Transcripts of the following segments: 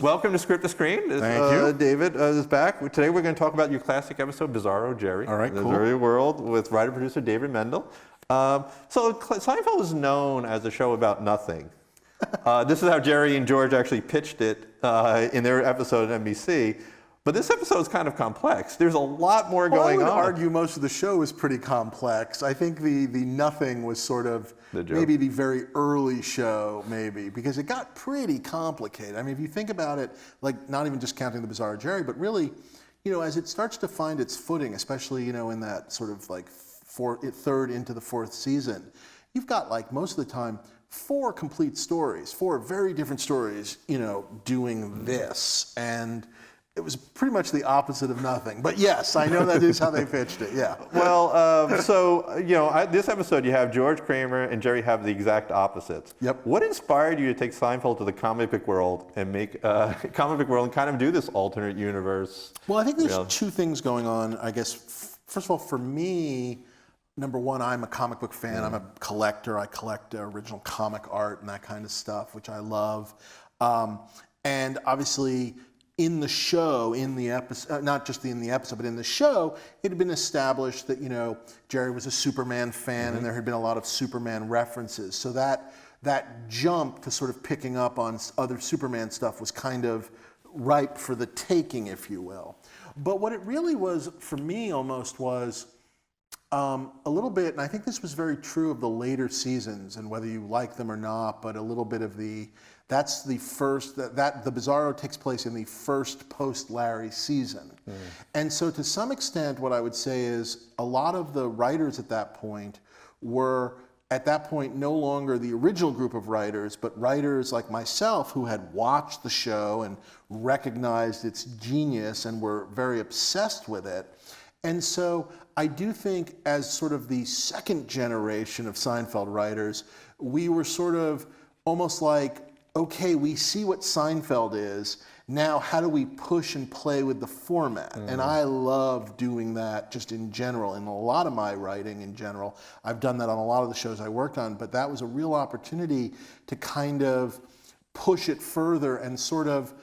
Welcome to Script to Screen. Thank you. David is back. Today we're going to talk about your classic episode, Bizarro, Jerry. All right, The cool. Bizarro World with writer-producer David Mandel. So Seinfeld is known as a show about nothing. This is how Jerry and George actually pitched it in their episode at NBC. But this episode is kind of complex. There's a lot more going on. I would argue most of the show is pretty complex. I think the nothing was sort of maybe the very early show, maybe, because it got pretty complicated. I mean, if you think about it, like not even just counting the Bizarro Jerry, but really, as it starts to find its footing, especially, in that sort of like third into the fourth season, you've got like most of the time, 4 complete stories, 4 very different stories, doing this. And it was pretty much the opposite of nothing. But yes, I know that is how they pitched it, yeah. Well, this episode you have George Kramer and Jerry have the exact opposites. Yep. What inspired you to take Seinfeld to the comic book world and make comic book world and kind of do this alternate universe? Well, I think there's 2 things going on, I guess. First of all, for me, number one, I'm a comic book fan. I'm a collector. I collect original comic art and that kind of stuff, which I love. And obviously, in the show, in the episode, not just in the episode, but in the show, it had been established that, Jerry was a Superman fan and there had been a lot of Superman references. So that jump to sort of picking up on other Superman stuff was kind of ripe for the taking, if you will. But what it really was, for me almost, was a little bit, and I think this was very true of the later seasons, and whether you like them or not, but a little bit of that's the first, the Bizarro takes place in the first post-Larry season. And so to some extent, what I would say is a lot of the writers at that point were, no longer the original group of writers, but writers like myself who had watched the show and recognized its genius and were very obsessed with it. And so I do think as sort of the second generation of Seinfeld writers, we were sort of almost like, okay, we see what Seinfeld is. Now, how do we push and play with the format? And I love doing that just in general, in a lot of my writing in general. I've done that on a lot of the shows I worked on, but that was a real opportunity to kind of push it further and sort of,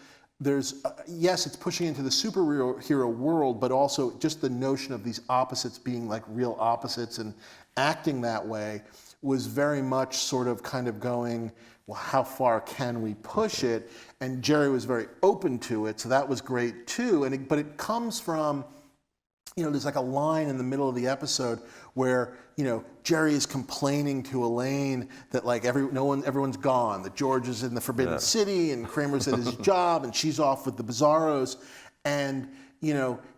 yes, it's pushing into the superhero world, but also just the notion of these opposites being like real opposites and acting that way was very much sort of kind of going, well, how far can we push it? And Jerry was very open to it, so that was great too. But it comes from, there's like a line in the middle of the episode where, Jerry is complaining to Elaine that like everyone's gone, that George is in the Forbidden City and Kramer's at his job and she's off with the Bizarros. And,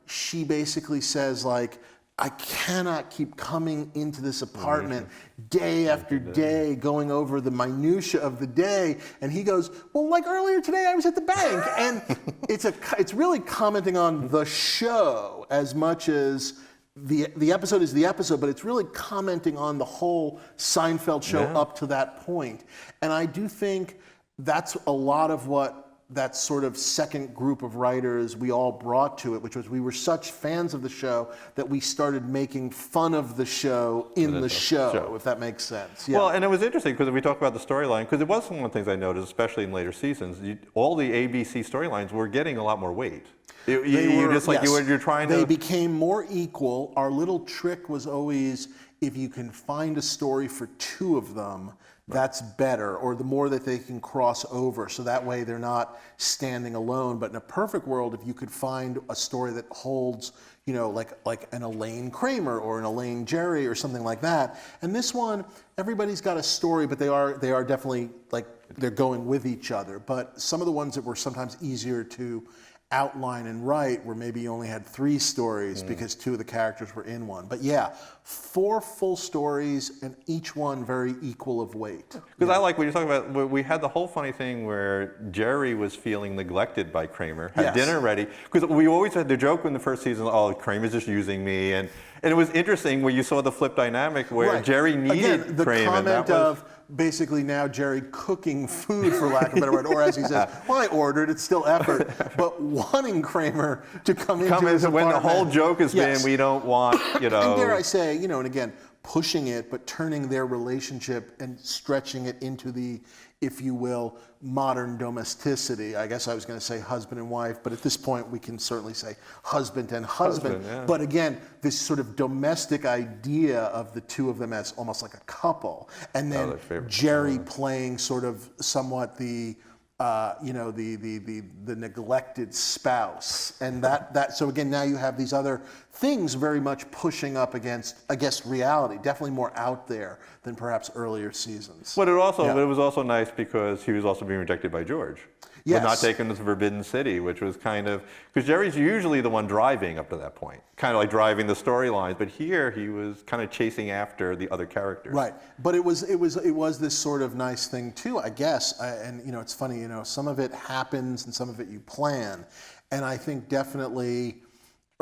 she basically says like, I cannot keep coming into this apartment day after day, going over the minutia of the day. And he goes, well, like earlier today, I was at the bank. And it's really commenting on the show as much as the episode is the episode, but it's really commenting on the whole Seinfeld show up to that point. And I do think that's a lot of what that sort of second group of writers we all brought to it, which was we were such fans of the show that we started making fun of the show in the show, if that makes sense. Yeah. Well, and it was interesting because we talked about the storyline, because it was one of the things I noticed, especially in later seasons, all the ABC storylines were getting a lot more weight. You're trying to... They became more equal. Our little trick was always, if you can find a story for 2 of them, that's better, or the more that they can cross over, so that way they're not standing alone. But in a perfect world, if you could find a story that holds, like an Elaine Kramer or an Elaine Jerry or something like that. And this one, everybody's got a story, but they are definitely like they're going with each other. But some of the ones that were sometimes easier to outline and write where maybe you only had 3 stories because 2 of the characters were in one. But yeah, 4 full stories and each one very equal of weight. Because I like what you're talking about. We had the whole funny thing where Jerry was feeling neglected by Kramer, had dinner ready. Because we always had the joke in the first season, oh, Kramer's just using me. And it was interesting when you saw the flip dynamic where Jerry needed Again, the Kramer. Comment of basically now Jerry cooking food, for lack of a better word, or as he says, well, I ordered, it's still effort, but wanting Kramer to come into his when apartment. the whole joke has been, we don't want, And dare I say, and again, pushing it, but turning their relationship and stretching it into the, if you will, modern domesticity. I guess I was going to say husband and wife, but at this point we can certainly say husband and husband. Yeah. But again, this sort of domestic idea of the two of them as almost like a couple, and then Jerry playing sort of somewhat the the neglected spouse, and that so again now you have these other things very much pushing up against, I guess, reality, definitely more out there than perhaps earlier seasons. But it was also nice because he was also being rejected by George. Yes. Not taken to the Forbidden City, which was kind of, because Jerry's usually the one driving up to that point, kind of like driving the storylines, but here he was kind of chasing after the other characters. Right, but it was this sort of nice thing too, I guess. And it's funny, some of it happens and some of it you plan, and I think definitely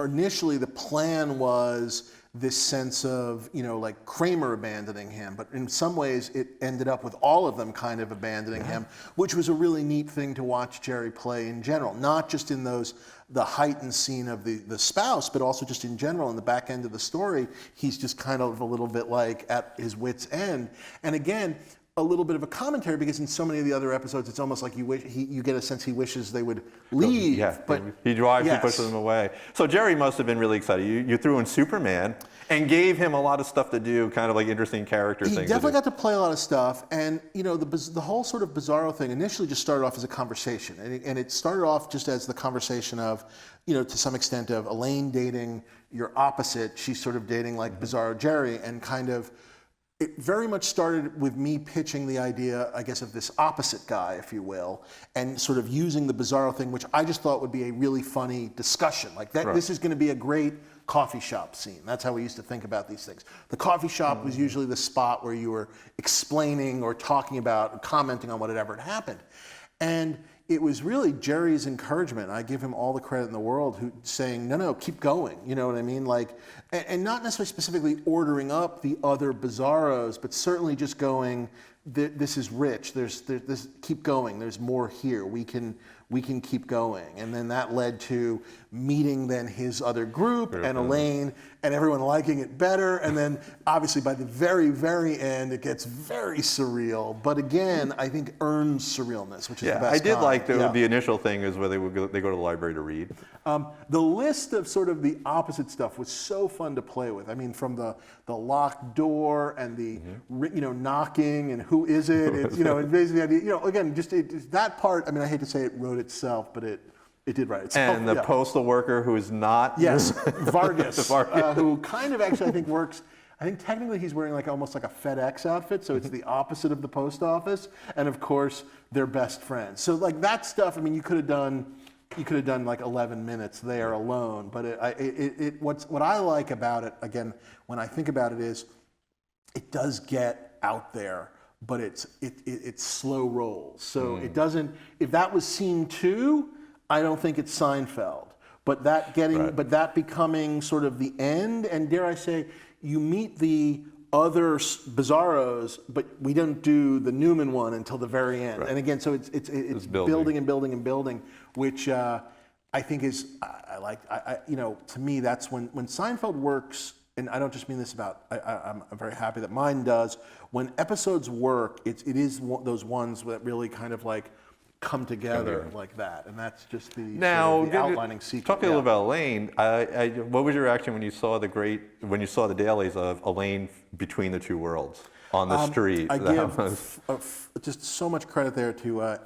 initially the plan was this sense of, like Kramer abandoning him, but in some ways it ended up with all of them kind of abandoning him, which was a really neat thing to watch Jerry play in general, not just in the heightened scene of the spouse, but also just in general in the back end of the story. He's just kind of a little bit like at his wit's end. And again, a little bit of a commentary, because in so many of the other episodes, it's almost like you get a sense he wishes they would leave. Yeah, but he drives, yes. He pushes them away. So Jerry must have been really excited. You threw in Superman and gave him a lot of stuff to do, kind of like interesting character things. He definitely got to play a lot of stuff, and the whole sort of Bizarro thing initially just started off as a conversation, and it started off just as the conversation of, to some extent, of Elaine dating your opposite. She's sort of dating like Bizarro Jerry, and kind of. It very much started with me pitching the idea, I guess, of this opposite guy, if you will, and sort of using the Bizarro thing, which I just thought would be a really funny discussion. Like that, This is going to be a great coffee shop scene. That's how we used to think about these things. The coffee shop was usually the spot where you were explaining or talking about, or commenting on whatever had happened. And it was really Jerry's encouragement. I give him all the credit in the world, saying, no, keep going. You know what I mean? Like, and not necessarily specifically ordering up the other Bizarros, but certainly just going, this is rich. There's keep going. There's more here. We can keep going. And then that led to meeting then his other group and Elaine and everyone liking it better. And then obviously by the very, very end, it gets very surreal. But again, I think earns surrealness, which is the best I did kind. like the initial thing is where they go to the library to read. The list of sort of the opposite stuff was so fun to play with. I mean, from the locked door and the knocking and who is it? It's, and basically, again, just that part. I mean, I hate to say it wrote itself, but it did write itself. And the postal worker who is not Vargas, who kind of actually I think works. I think technically he's wearing almost like a FedEx outfit, so it's the opposite of the post office. And of course, they're best friends. So that stuff. I mean, you could have done like 11 minutes there alone. But what I like about it, again, when I think about it, is it does get out there, but it's slow rolls. So it doesn't. If that was scene 2, I don't think it's Seinfeld. But that becoming sort of the end, and dare I say, you meet the other Bizarros, but we don't do the Newman one until the very end. Right. And again, so it's building and building and building, which I think is to me that's when Seinfeld works. And I don't just mean this about. I'm very happy that mine does. When episodes work, it is those ones that really kind of come together like that, and that's just the outlining sequence. Talking a little about Elaine, what was your reaction when you saw the dailies of Elaine between the two worlds on the street? I give just so much credit there to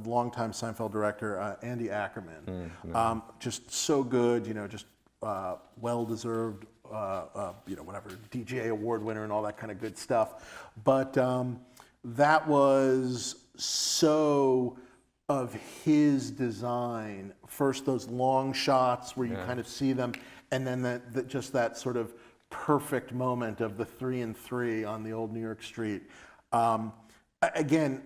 longtime Seinfeld director Andy Ackerman. Just so good, just well-deserved, whatever DJ award winner and all that kind of good stuff. But that was so of his design. First, those long shots where you kind of see them, and then just that sort of perfect moment of the 3 and 3 on the old New York street. Again,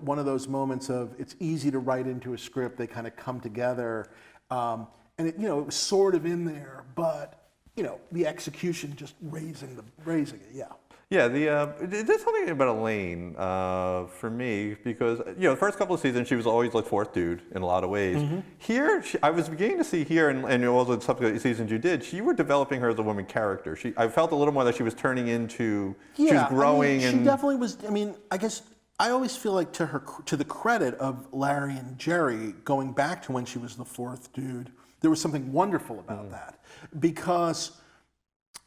one of those moments of it's easy to write into a script. They kind of come together, and it was sort of in there, but the execution just raising it. Yeah. Yeah, there's something about Elaine for me because the first couple of seasons she was always like fourth dude in a lot of ways. Here, I was beginning to see here, and also the subsequent seasons you did, you were developing her as a woman character. I felt a little more that she was turning into, she was growing. She definitely was. I mean, I guess I always feel like to the credit of Larry and Jerry, going back to when she was the fourth dude, there was something wonderful about that because.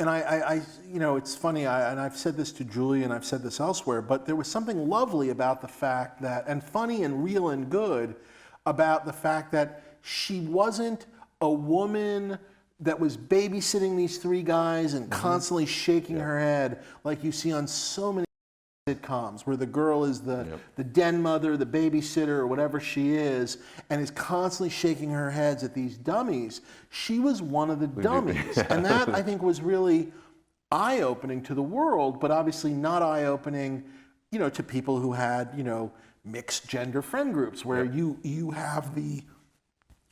And I it's funny, and I've said this to Julie and I've said this elsewhere, but there was something lovely about the fact that, and funny and real and good, about the fact that she wasn't a woman that was babysitting these three guys and constantly shaking her head like you see on so many sitcoms where the girl is the den mother, the babysitter, or whatever she is, and is constantly shaking her heads at these dummies. She was one of the dummies. And that, I think, was really eye-opening to the world, but obviously not eye-opening, to people who had, mixed gender friend groups where you have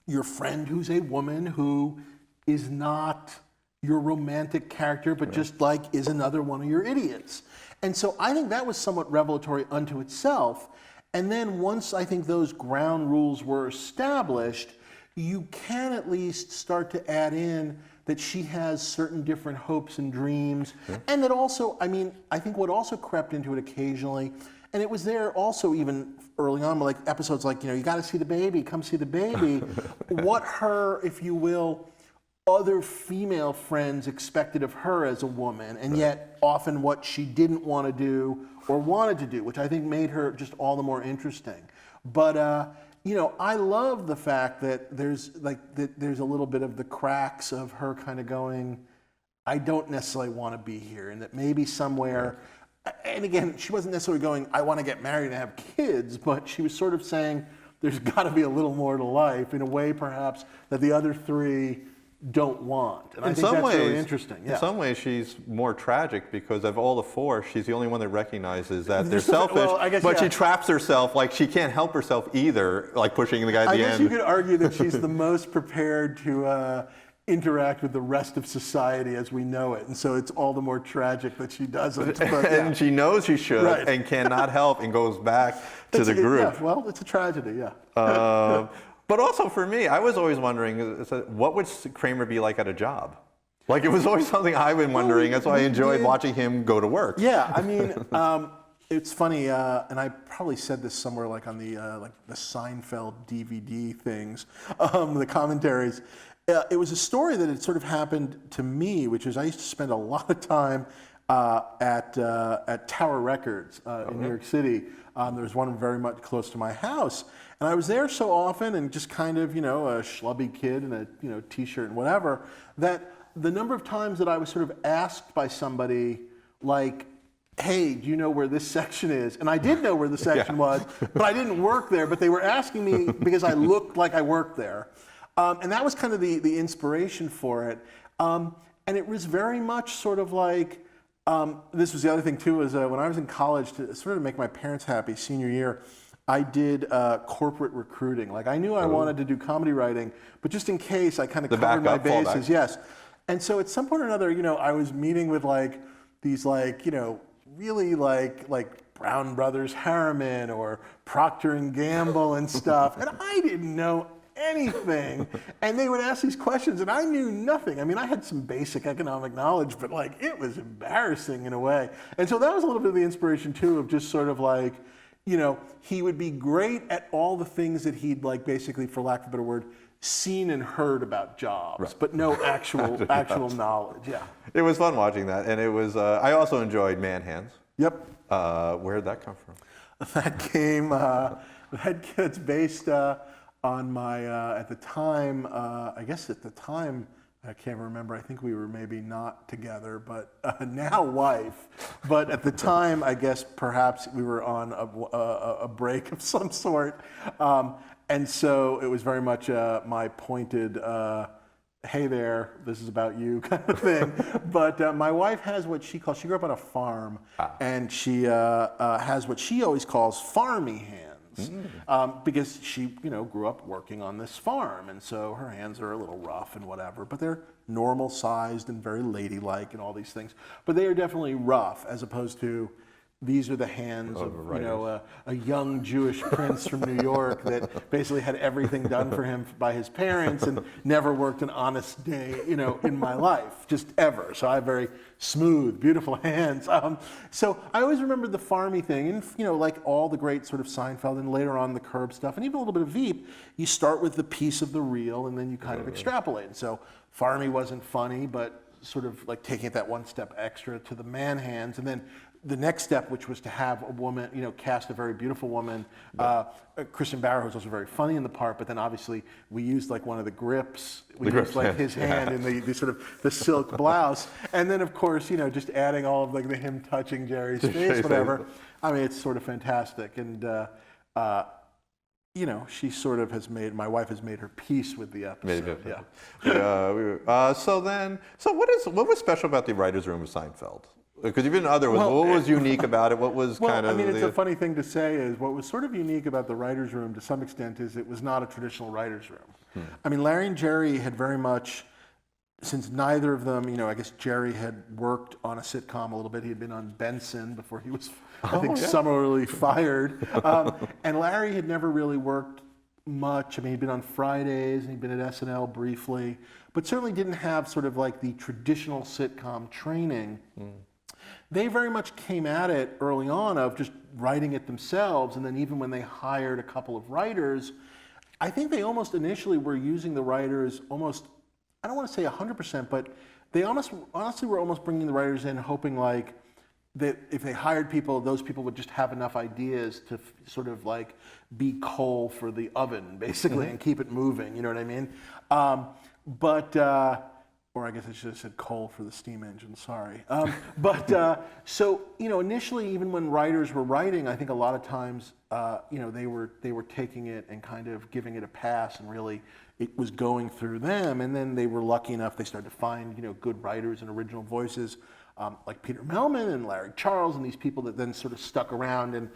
your friend who's a woman who is not your romantic character, but just like is another one of your idiots. And so I think that was somewhat revelatory unto itself. And then once I think those ground rules were established, you can at least start to add in that she has certain different hopes and dreams. And that also, I think what also crept into it occasionally, and it was there also even early on, like episodes like, you got to see the baby, come see the baby. What her, if you will, other female friends expected of her as a woman, and yet often what she didn't want to do or wanted to do, which I think made her just all the more interesting. But I love the fact that there's a little bit of the cracks of her kind of going, I don't necessarily want to be here, and that maybe somewhere, and again, she wasn't necessarily going, I want to get married and have kids, but she was sort of saying there's got to be a little more to life in a way perhaps that the other three don't want. And I think that's really interesting. Yeah. In some ways, she's more tragic because of all the four, she's the only one that recognizes that they're selfish, but she traps herself, like she can't help herself either, like pushing the guy at the end. I guess you could argue that she's the most prepared to interact with the rest of society as we know it, and so it's all the more tragic that she doesn't. But, and she knows she should and cannot help and goes back to the group. Well, it's a tragedy, yeah. But also for me, I was always wondering, what would Kramer be like at a job? Like, it was always something I've been wondering. That's why I enjoyed watching him go to work. Yeah, it's funny, and I probably said this somewhere like on the Seinfeld DVD things, the commentaries. It was a story that had sort of happened to me, which is I used to spend a lot of time at Tower Records in New York City. There was one very much close to my house. And I was there so often and just kind of, a schlubby kid in a t-shirt and whatever, that the number of times that I was sort of asked by somebody like, hey, do you know where this section is? And I did know where the section was, but I didn't work there, but they were asking me because I looked like I worked there. And that was kind of the inspiration for it. And it was very much sort of like, this was the other thing too, is when I was in college, to sort of make my parents happy, senior year, I did corporate recruiting. Like I knew I wanted to do comedy writing, but just in case I kind of covered my bases. Yes. And so at some point or another, I was meeting with these really like Brown Brothers Harriman or Procter and Gamble and stuff. And I didn't know anything. And they would ask these questions and I knew nothing. I had some basic economic knowledge, but it was embarrassing in a way. And so that was a little bit of the inspiration too, of just sort of like, he would be great at all the things that he'd basically, for lack of a better word, seen and heard about jobs, but no actual knowledge. Yeah. It was fun watching that, and it was. I also enjoyed Man Hands. Yep. Where did that come from? That came. That's based on my at the time. I guess at the time. I can't remember. I think we were maybe not together, but now wife. But at the time, I guess perhaps we were on a break of some sort. And so it was very much my pointed, hey there, this is about you kind of thing. But my wife has what she calls, she grew up on a farm, and she has what she always calls farmy hands. hands because she, grew up working on this farm, and so her hands are a little rough and whatever, but they're normal sized and very ladylike and all these things. But they are definitely rough, as opposed to these are the hands of a young Jewish prince from New York that basically had everything done for him by his parents and never worked an honest day, in my life, just ever. So I have very smooth, beautiful hands. So I always remembered the farmy thing, and like all the great sort of Seinfeld and later on the Curb stuff, and even a little bit of Veep, you start with the piece of the reel and then you kind of extrapolate. And so farmy wasn't funny, but sort of like taking it that one step extra to the man hands, and then the next step, which was to have a woman, cast a very beautiful woman, Christian Barrow, who's also very funny in the part, but then obviously we used like one of the grips, used like his hand in the sort of the silk blouse, and then of course, just adding all of like the him touching Jerry's face, whatever. I mean, it's sort of fantastic, and she sort of my wife has made her peace with the episode. So what was special about the writers' room of Seinfeld? Because you've been in other ones. What was unique about it? What was it's a funny thing to say is what was sort of unique about the writers' room to some extent is it was not a traditional writers' room. I mean, Larry and Jerry had very much, since neither of them, I guess Jerry had worked on a sitcom a little bit. He had been on Benson before he was, summarily fired. And Larry had never really worked much. I mean, he'd been on Fridays and he'd been at SNL briefly, but certainly didn't have sort of like the traditional sitcom training. They very much came at it early on of just writing it themselves, and then even when they hired a couple of writers, I think they almost initially were using the writers almost, I don't want to say 100%, but they honestly were almost bringing the writers in hoping like that if they hired people, those people would just have enough ideas to sort of like be coal for the oven, basically, and keep it moving, you know what I mean? Or I guess I should have said coal for the steam engine, sorry. So, initially, even when writers were writing, I think a lot of times, they were taking it and kind of giving it a pass, and really it was going through them. And then they were lucky enough, they started to find, good writers and original voices, like Peter Melman and Larry Charles, and these people that then sort of stuck around and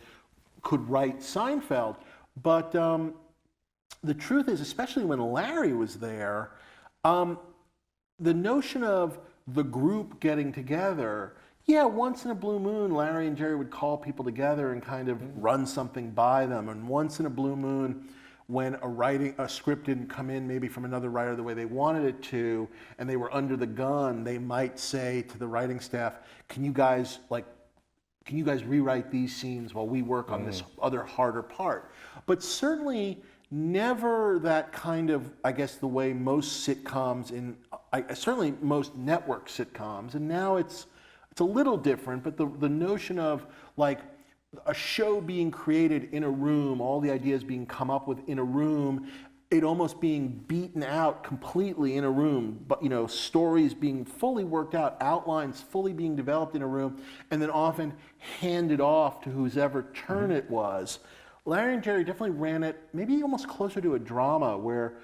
could write Seinfeld. But the truth is, especially when Larry was there, the notion of the group getting together, once in a blue moon, Larry and Jerry would call people together and kind of run something by them. And once in a blue moon, when a script didn't come in maybe from another writer the way they wanted it to, and they were under the gun, they might say to the writing staff, can you guys rewrite these scenes while we work on this other harder part? But certainly never that kind of, I guess, the way most sitcoms certainly most network sitcoms, and now it's a little different, but the notion of like a show being created in a room, all the ideas being come up with in a room, it almost being beaten out completely in a room, but stories being fully worked out, outlines fully being developed in a room, and then often handed off to whoever turn it was. Larry and Jerry definitely ran it maybe almost closer to a drama, where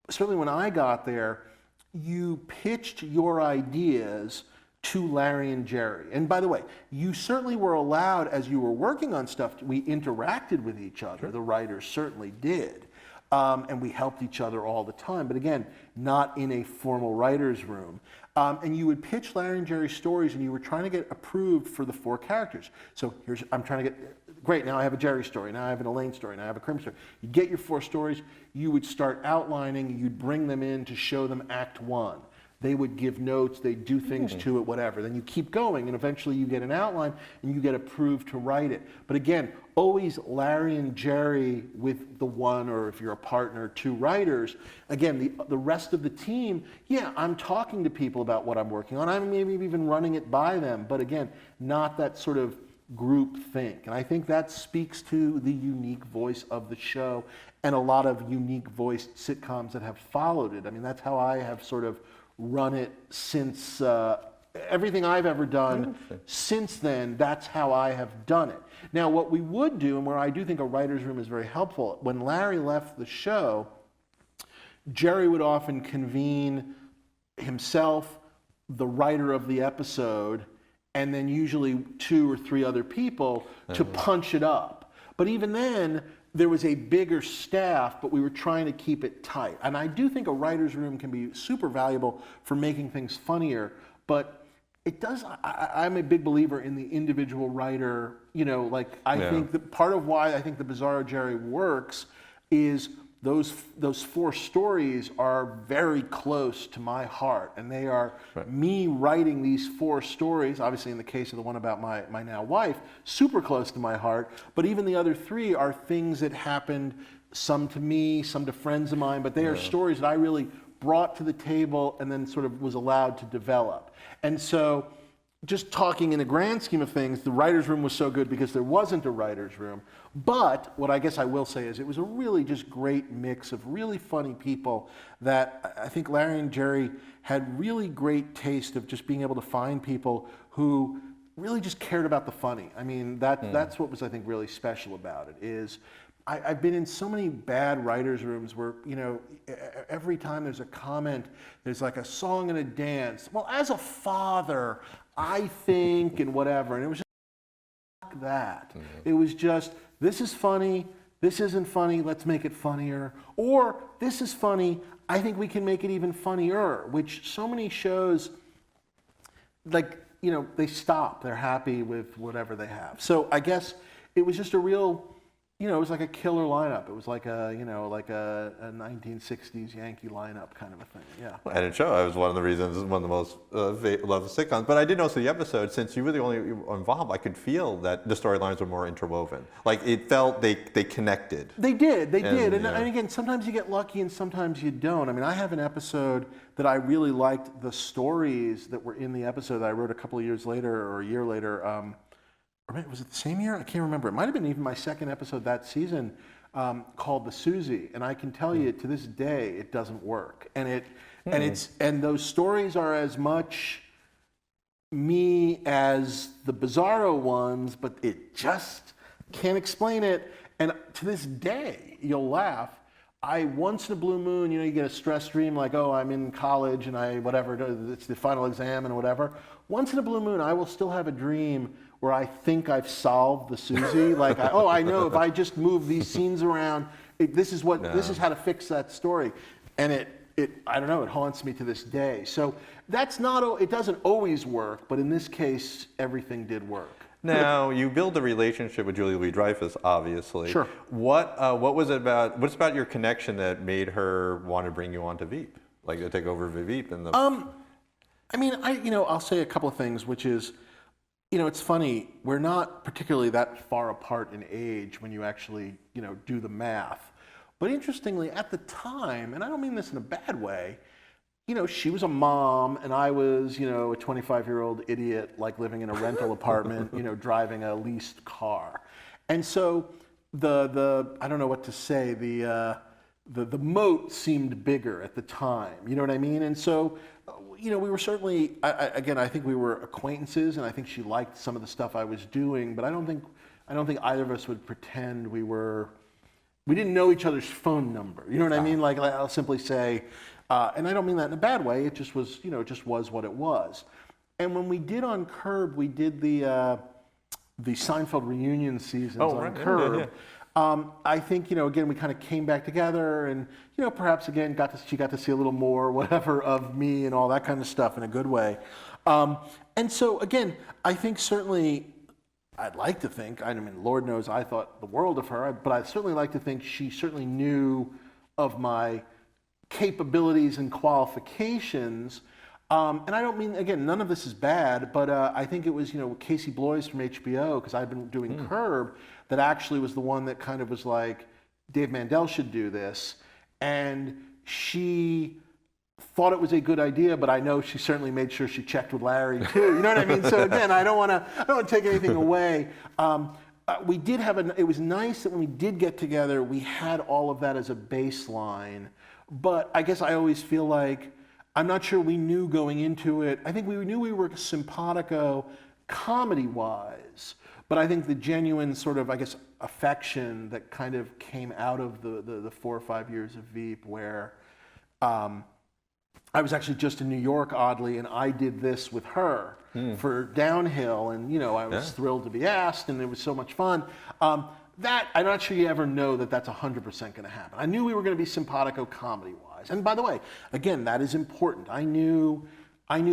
certainly when I got there, you pitched your ideas to Larry and Jerry. And by the way, you certainly were allowed, as you were working on stuff, we interacted with each other. The writers certainly did. And we helped each other all the time. But again, not in a formal writer's room. And you would pitch Larry and Jerry's stories, and you were trying to get approved for the 4 characters. So I'm trying to get, great, now I have a Jerry story, now I have an Elaine story, now I have a Krim story. You get your 4 stories, you would start outlining, you'd bring them in to show them Act 1. They would give notes, they'd do things to it, whatever. Then you keep going, and eventually you get an outline, and you get approved to write it. But again, always Larry and Jerry with the 1, or if you're a partner, 2 writers. Again, the rest of the team, I'm talking to people about what I'm working on. I'm maybe even running it by them. But again, not that sort of group think. And I think that speaks to the unique voice of the show and a lot of unique voiced sitcoms that have followed it. I mean, that's how I have sort of run it since everything I've ever done since then. That's how I have done it. Now, what we would do, and where I do think a writer's room is very helpful, when Larry left the show, Jerry would often convene himself, the writer of the episode, and then usually 2 or 3 other people to punch it up. But even then, there was a bigger staff, but we were trying to keep it tight. And I do think a writer's room can be super valuable for making things funnier, but it does, I'm a big believer in the individual writer, you know, like I think that part of why I think the Bizarro Jerry works is those 4 stories are very close to my heart, and they are me writing these 4 stories, obviously in the case of the one about my now wife, super close to my heart, but even the other 3 are things that happened, some to me, some to friends of mine, but they are stories that I really brought to the table and then sort of was allowed to develop. And so just talking in the grand scheme of things, the writer's room was so good because there wasn't a writer's room. But what I guess I will say is it was a really just great mix of really funny people that I think Larry and Jerry had really great taste of just being able to find people who really just cared about the funny. I mean, that's what was, I think, really special about it is I've been in so many bad writers' rooms where, you know, every time there's a comment, there's like a song and a dance. Well, as a father, I think, and whatever. And it was just like that. It was just, this is funny, this isn't funny, let's make it funnier. Or, this is funny, I think we can make it even funnier, which so many shows, like, you know, they stop, they're happy with whatever they have. So I guess it was just a real, you know, it was like a killer lineup. It was like a, you know, like a 1960s Yankee lineup kind of a thing, yeah. And it showed. It was one of the reasons, one of the most loved sitcoms. But I did notice in the episode, since you were the only involved, I could feel that the storylines were more interwoven. Like it felt they connected. They did. And again, sometimes you get lucky and sometimes you don't. I mean, I have an episode that I really liked the stories that were in the episode that I wrote a couple of years later or a year later. Or was it the same year? I can't remember. It might have been even my second episode that season called The Susie. And I can tell you to this day, it doesn't work. And and those stories are as much me as the Bizarro ones, but it just can't explain it. And to this day, you'll laugh. I once in a blue moon, you know, you get a stress dream like, oh, I'm in college and it's the final exam and whatever. Once in a blue moon, I will still have a dream where I think I've solved the Susie. Like, I know if I just move these scenes around, this is how to fix that story. And I don't know, it haunts me to this day. So it doesn't always work, but in this case, everything did work. Now, you build a relationship with Julia Louis-Dreyfus, obviously. Sure. What's about your connection that made her want to bring you on to Veep? Like to take over Veep and the... I mean, I'll say a couple of things, which is, you know, it's funny, we're not particularly that far apart in age when you actually, you know, do the math. But interestingly, at the time, and I don't mean this in a bad way, you know, she was a mom and I was, you know, a 25-year-old idiot, like living in a rental apartment, you know, driving a leased car. And so I don't know what to say, the moat seemed bigger at the time, you know what I mean? And so, you know, we were certainly, I think we were acquaintances, and I think she liked some of the stuff I was doing, but I don't think either of us would pretend we didn't know each other's phone number. You know what I mean? Like I'll simply say, and I don't mean that in a bad way. It just was, you know, it just was what it was. And when we did on Curb, we did the Seinfeld reunion seasons on Curb. Yeah. I think, you know, again, we kind of came back together and, you know, perhaps again, she got to see a little more, whatever, of me and all that kind of stuff in a good way. And so, again, I think certainly, I'd like to think, I mean, Lord knows I thought the world of her, but I'd certainly like to think she certainly knew of my capabilities and qualifications. And I don't mean, again, none of this is bad, but I think it was, you know, Casey Bloys from HBO, because I'd been doing Curb, that actually was the one that kind of was like, Dave Mandel should do this. And she thought it was a good idea, but I know she certainly made sure she checked with Larry too. You know what I mean? So again, I don't want to take anything away. We did have it was nice that when we did get together, we had all of that as a baseline. But I guess I always feel like, I'm not sure we knew going into it. I think we knew we were simpatico comedy-wise, but I think the genuine sort of, I guess, affection that kind of came out of the 4 or 5 years of Veep, where I was actually just in New York, oddly, and I did this with her for Downhill, and, you know, I was thrilled to be asked, and it was so much fun. that I'm not sure you ever know that that's 100% going to happen. I knew we were going to be simpatico comedy-wise. And by the way, again, that is important. I knew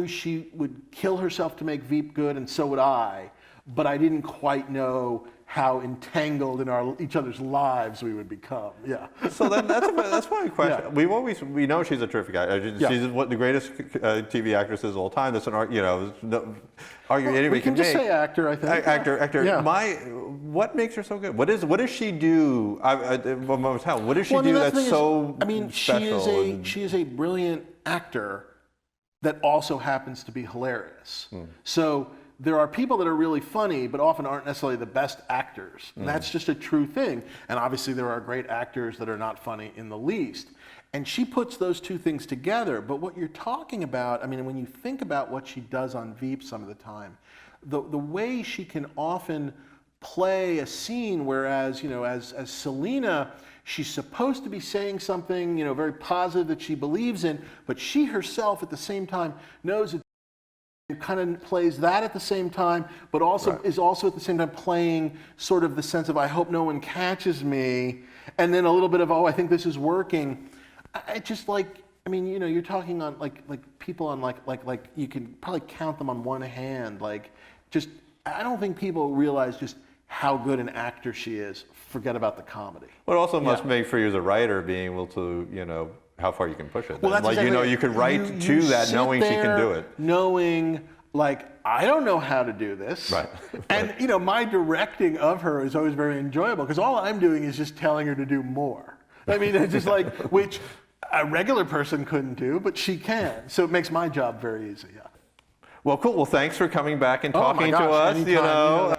she would kill herself to make Veep good, and so would I, but I didn't quite know how entangled in each other's lives we would become. Yeah. So that's my question. Yeah. We know she's a terrific actor. She's one the greatest TV actresses of all time. That's an no argument anybody we can just say actor, I think. Actor. Yeah. What makes her so good? What does she do? What does she do that's so special? She is a brilliant actor that also happens to be hilarious. So there are people that are really funny, but often aren't necessarily the best actors. And that's just a true thing. And obviously there are great actors that are not funny in the least. And she puts those two things together. But what you're talking about, I mean, when you think about what she does on Veep some of the time, the way she can often play a scene, whereas, as Selena, she's supposed to be saying something, very positive that she believes in, but she herself at the same time knows it kind of plays that at the same time, but also is also at the same time playing sort of the sense of I hope no one catches me, and then a little bit of I think this is working. I just you're talking on like people on like you can probably count them on one hand. I don't think people realize just how good an actor she is. Forget about the comedy. Well, it also must make for you as a writer being able to how far you can push it. Well, that's exactly you can write to that knowing she can do it. Knowing, I don't know how to do this. Right. And, my directing of her is always very enjoyable because all I'm doing is just telling her to do more. I mean, it's just which a regular person couldn't do, but she can. So it makes my job very easy, yeah. Well, cool. Well, thanks for coming back and talking to gosh, us. anytime,